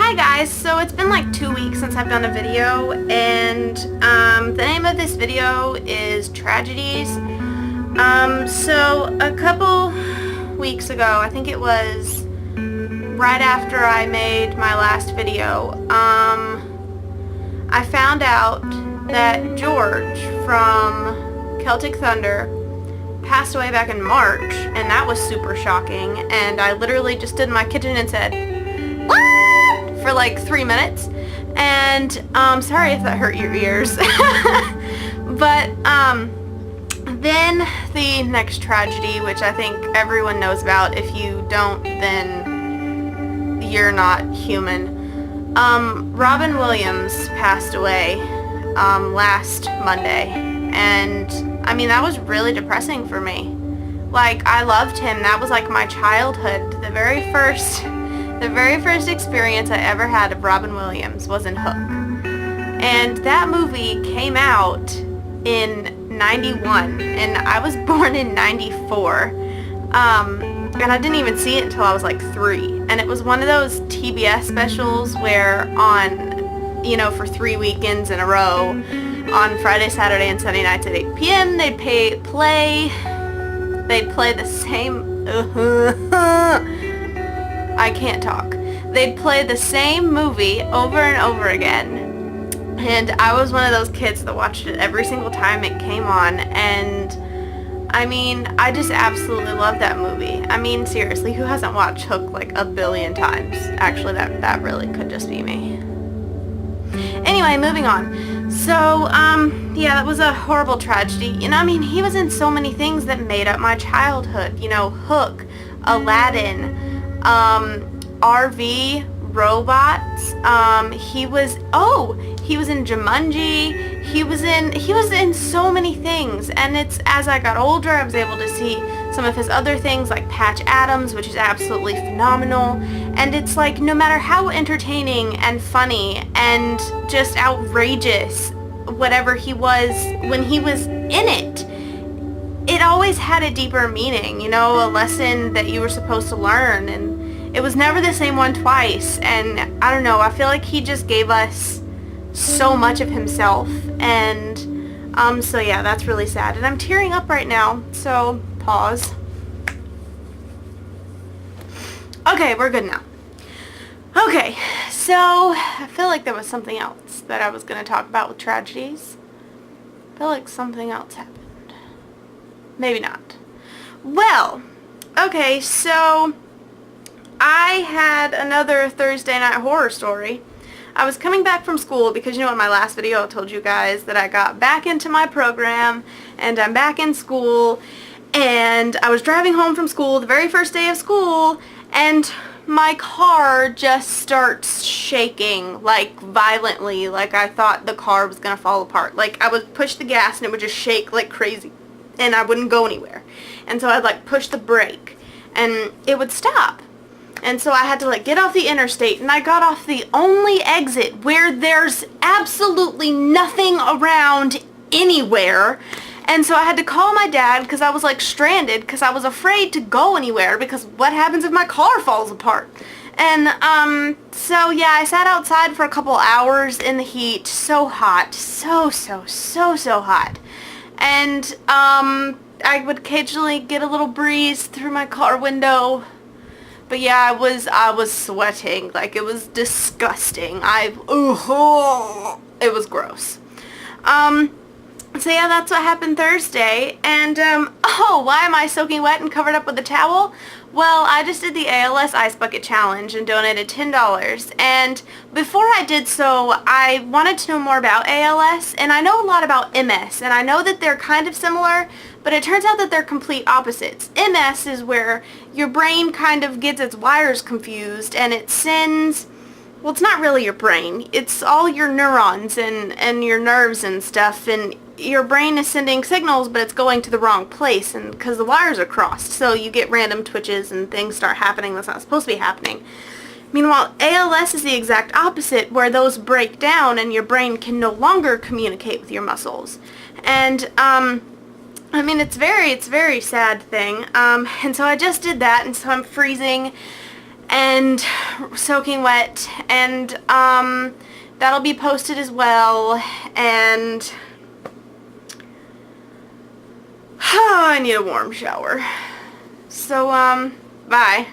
Hi guys, so it's been like 2 weeks since I've done a video, and the name of this video is Tragedies. So a couple weeks ago, I think it was right after I made my last video, I found out that George from Celtic Thunder passed away back in March, and that was super shocking, and I literally just stood in my kitchen and said, "What?" for like 3 minutes, and sorry if that hurt your ears. But then the next tragedy, which I think everyone knows about. If you don't, then you're not human. Robin Williams passed away last Monday, and I mean, that was really depressing for me. Like, I loved him. That was like my childhood. The very first experience I ever had of Robin Williams was in Hook. And that movie came out in 91, and I was born in 94. And I didn't even see it until I was like 3. And it was one of those TBS specials where for 3 weekends in a row, on Friday, Saturday, and Sunday nights at 8 p.m. they'd play the same I can't talk. They'd play the same movie over and over again. And I was one of those kids that watched it every single time it came on, and I mean, I just absolutely love that movie. I mean, seriously, who hasn't watched Hook like a billion times? Actually, that really could just be me. Anyway, moving on. So, yeah, that was a horrible tragedy. I mean, he was in so many things that made up my childhood. Hook, Aladdin, RV, Robots. He was in Jumanji. He was in so many things. And it's as I got older, I was able to see some of his other things like Patch Adams, which is absolutely phenomenal. And it's like, no matter how entertaining and funny and just outrageous whatever he was when he was in it, it always had a deeper meaning, a lesson that you were supposed to learn, and it was never the same one twice. And I don't know, I feel like he just gave us so much of himself, and so yeah, that's really sad, and I'm tearing up right now, so pause. Okay, we're good now. Okay, so I feel like there was something else that I was going to talk about with tragedies. I feel like something else happened. Maybe not. Well, okay, so I had another Thursday night horror story. I was coming back from school because, in my last video I told you guys that I got back into my program and I'm back in school, and I was driving home from school the very first day of school, and my car just starts shaking, like, violently, like I thought the car was gonna fall apart. Like, I would push the gas and it would just shake like crazy, and I wouldn't go anywhere. And so I'd like push the brake and it would stop. And so I had to like get off the interstate, and I got off the only exit where there's absolutely nothing around anywhere. And so I had to call my dad because I was like stranded, because I was afraid to go anywhere because what happens if my car falls apart? And so yeah, I sat outside for a couple hours in the heat, so hot, so hot. And I would occasionally get a little breeze through my car window. But yeah, I was sweating, like it was disgusting. It was gross. So yeah, that's what happened Thursday. And why am I soaking wet and covered up with a towel? Well, I just did the ALS Ice Bucket Challenge and donated $10. And before I did so, I wanted to know more about ALS, and I know a lot about MS, and I know that they're kind of similar, but it turns out that they're complete opposites. MS is where your brain kind of gets its wires confused, and it sends, well, it's not really your brain, it's all your neurons and your nerves and stuff, and your brain is sending signals, but it's going to the wrong place, and because the wires are crossed, so you get random twitches and things start happening that's not supposed to be happening. Meanwhile, ALS is the exact opposite, where those break down and your brain can no longer communicate with your muscles. And I mean, it's very sad thing. And so I just did that, and so I'm freezing. and soaking wet, and that'll be posted as well. And I need a warm shower. So bye.